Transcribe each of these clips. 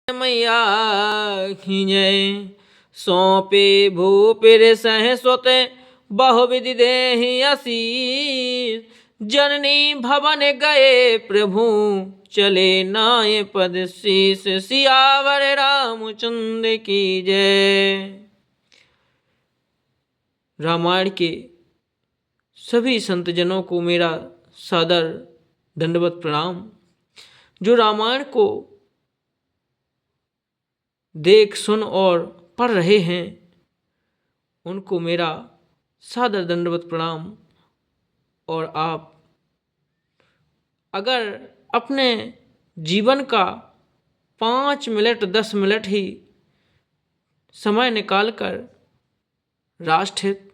मैया खिंजय सौंपे भूपिर सह स्वत बहुविधि देहि असीस। जननी भवन गए प्रभु चले नाय पद शीस। सियावर रामचंद्र की जय। रामायण के सभी संतजनों को मेरा सादर दंडवत प्रणाम। जो रामायण को देख सुन और पढ़ रहे हैं उनको मेरा सादर दंडवत प्रणाम। और आप अगर अपने जीवन का 5 मिनट 10 मिनट ही समय निकालकर राष्ट्र हित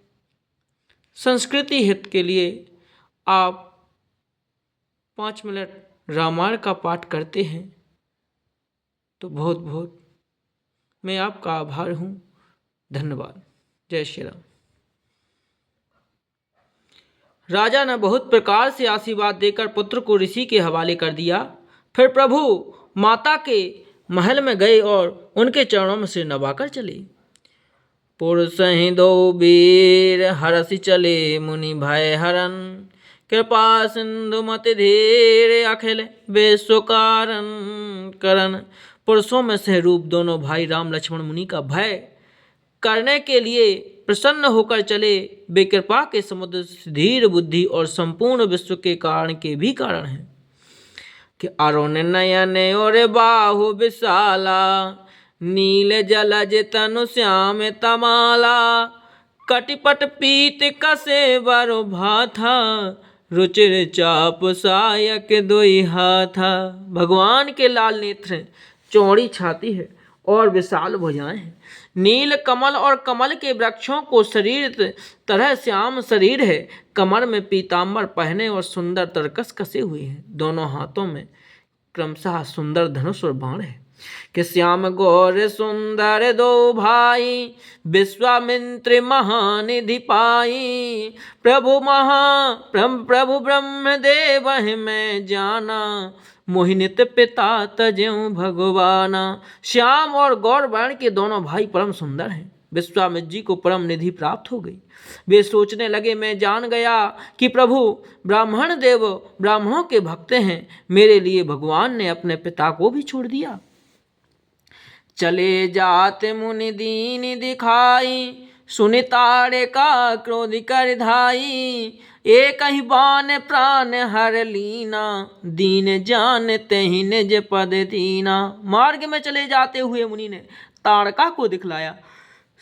संस्कृति हित के लिए आप 5 मिनट रामायण का पाठ करते हैं तो बहुत बहुत मैं आपका आभार हूँ। धन्यवाद। जय श्री राम। राजा ने बहुत प्रकार से आशीर्वाद देकर पुत्र को ऋषि के हवाले कर दिया। फिर प्रभु माता के महल में गए और उनके चरणों में सिर नवाकर चले। पुरुष ही दो वीर हरसि चले मुनि भय हरन। कृपा सिंधु मति धीर अखिल विश्व कारण करन। पुरुषों में से रूप दोनों भाई राम लक्ष्मण मुनि का भय करने के लिए प्रसन्न होकर चले। वे कृपा के समुद्र धीर बुद्धि और संपूर्ण विश्व के कारण के भी कारण हैं कि अरुण नयन और बाहु विशाला। नील जलज तनु श्याम तमाला। कटिपट पीत कसे बरु भाथा। रुचिर चाप सायक दोई हाथा। भगवान के लाल नेत्र चौड़ी छाती है और विशाल भुजाएं हैं। नील कमल और कमल के वृक्षों को शरीर तरह श्याम शरीर है। कमर में पीताम्बर पहने और सुंदर तरकस कसे हुए हैं। दोनों हाथों में क्रमशः सुंदर धनुष और बाण है कि श्याम गौर सुंदर दो भाई। विश्वामित्र महानिधि पाई। प्रभु ब्रह्म देव में जाना। मोहिनित पिता तज्यों भगवाना। श्याम और गौर वर्ण के दोनों भाई परम सुंदर हैं। विश्वामित्र जी को परम निधि प्राप्त हो गई। वे सोचने लगे मैं जान गया कि प्रभु ब्राह्मण देव ब्राह्मणों के भक्त हैं। मेरे लिए भगवान ने अपने पिता को भी छोड़ दिया। चले जाते मुनि दीन दिखाई। सुनितारे का क्रोध कर धाई। एक ही बान प्राण हर लीना। दीन जान तेहि निज पद दीना। मार्ग में चले जाते हुए मुनि ने ताड़का को दिखलाया।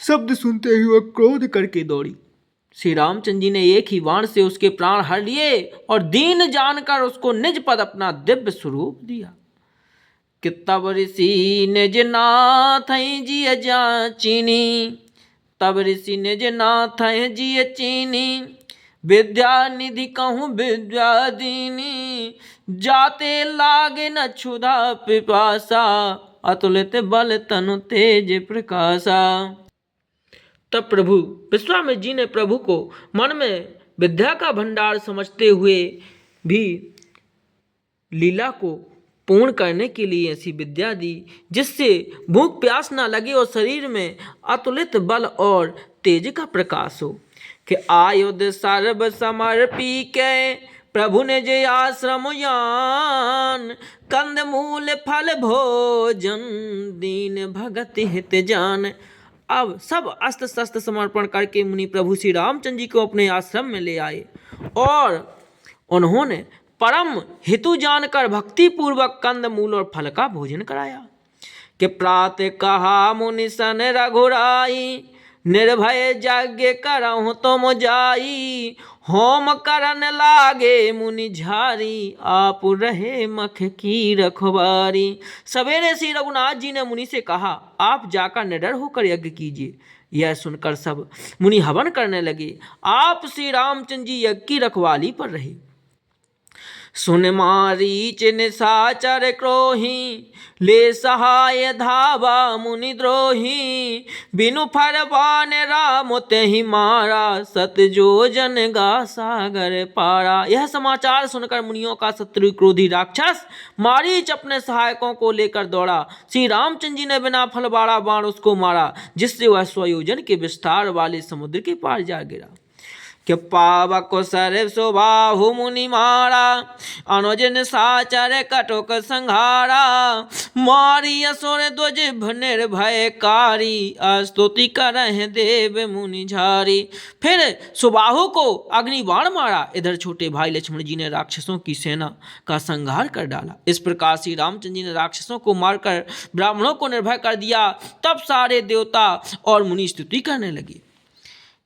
शब्द सुनते ही वह क्रोध करके दौड़ी। श्री रामचंद्र जी ने एक ही बाण से उसके प्राण हर लिए और दीन जानकर उसको निज पद अपना दिव्य स्वरूप दिया। कि तब ऋषि निज नाथ जी जाचीनी। तब ऋषि निज नाथ जी चीनी। विद्या निधि कहूँ विद्या दीनी। जाते लागे न क्षुधा पिपासा। अतुलित बल तनु तेज प्रकाशा। तब प्रभु विश्वामित्र जी ने प्रभु को मन में विद्या का भंडार समझते हुए भी लीला को पूर्ण करने के लिए ऐसी विद्या दी जिससे भूख प्यास ना लगे और शरीर में अतुलित बल और तेज का प्रकाश हो। कि आयुध सर्व समर्पी के प्रभु ने जे आश्रम यान। कंद मूल फल भोजन दीन भगत हित जान। अब सब अस्त्र शस्त्र समर्पण करके मुनि प्रभु श्री रामचंद्र जी को अपने आश्रम में ले आए और उन्होंने परम हितु जानकर भक्ति पूर्वक कंद मूल और फल का भोजन कराया। कि प्रातः कहा मुनि सन रघुराई। निर्भय यज्ञ करहु तुम जाई। होम करन लागे मुनि झारी। आप रहे मख की रखवारी। सवेरे श्री रघुनाथ जी ने मुनि से कहा आप जाकर निडर होकर यज्ञ कीजिए। यह सुनकर सब मुनि हवन करने लगे। आप श्री रामचंद्र जी यज्ञ की रखवाली पर रहे। सुन मारीच निशाचर क्रोही, ले सहाय धावा मुनि द्रोही। बिनु फर बाण राम तेहि मारा, सत जो जन गा सागर पारा। यह समाचार सुनकर मुनियों का शत्रु क्रोधी राक्षस मारीच अपने सहायकों को लेकर दौड़ा। श्री रामचंद्र जी ने बिना फल बाड़ा बाण उसको मारा, जिससे वह 100 योजन के विस्तार वाले समुद्र के पार जा गिरा। कि पावक सर सुबाहु मुनि मारा, अनुज निशाचर कटुक संहारा। मारी असुर ध्वज निर्भयकारी, स्तुति करहि देव मुनि झारी। फिर सुबाहु को अग्नि बाण मारा। इधर छोटे भाई लक्ष्मण जी ने राक्षसों की सेना का संहार कर डाला। इस प्रकार श्री रामचंद्र जी ने राक्षसों को मारकर ब्राह्मणों को निर्भय कर दिया। तब सारे देवता और मुनि स्तुति करने लगे।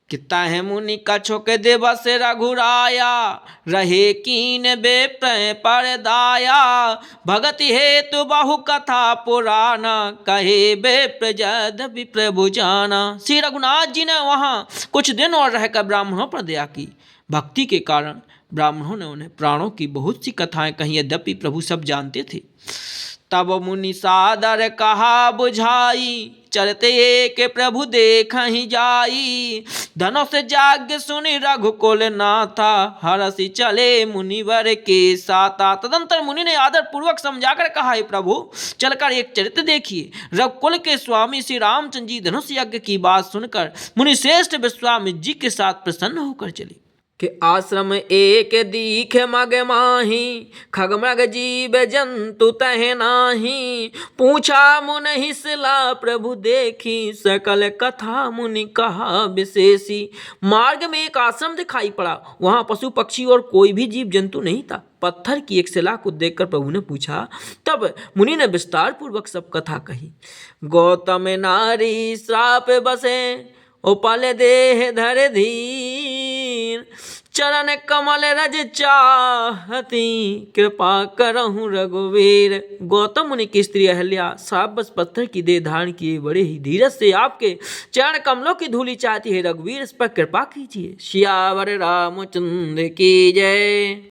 किता है मुनि कछुक दिवस रघुराया, रहे कीन बेप्र परदाया। भगति हेतु बहु कथा पुराना, कहे बेप्र यद्यपि प्रभु जाना। श्री रघुनाथ जी ने वहाँ कुछ दिन और रहकर ब्राह्मणों पर दया की। भक्ति के कारण ब्राह्मणों ने उन्हें प्राणों की बहुत सी कथाएं कहीं, यद्यपि प्रभु सब जानते थे। तब मुनि सादर कहा बुझाई, चलते एक प्रभु देखहि जाई। धनुष जाग्ञ सुनि रघुकुल नाथा, हरसि चले मुनिवर के साता। तदंतर मुनि ने आदर पूर्वक समझाकर कहा, हे प्रभु चलकर एक चरित्र देखिए। रघुकुल के स्वामी श्री रामचंद्र जी धनुष यज्ञ की बात सुनकर मुनि श्रेष्ठ विश्वामित्र जी के साथ प्रसन्न होकर चले। कि आश्रम एक दीख मग माही, खग मृग जीव जंतु तह नाही। पूछा मुनि सला प्रभु देखी, सकल कथा मुनि कहा विशेषी। मार्ग में एक आश्रम दिखाई पड़ा। वहां पशु पक्षी और कोई भी जीव जंतु नहीं था। पत्थर की एक शिला को देखकर प्रभु ने पूछा। तब मुनि ने विस्तार पूर्वक सब कथा कही। गौतम नारी श्राप बसे, उपल देह धर धीर। चरण कमल रज चाहती, कृपा करहु रघुवीर। गौतम मुनि की स्त्री अहल्या श्राप बस पत्थर की देह धारण किए बड़े ही धीरज से आपके चरण कमलों की धूलि चाहती है। रघुवीर इस पर कृपा कीजिए। सियावर रामचंद्र की जय।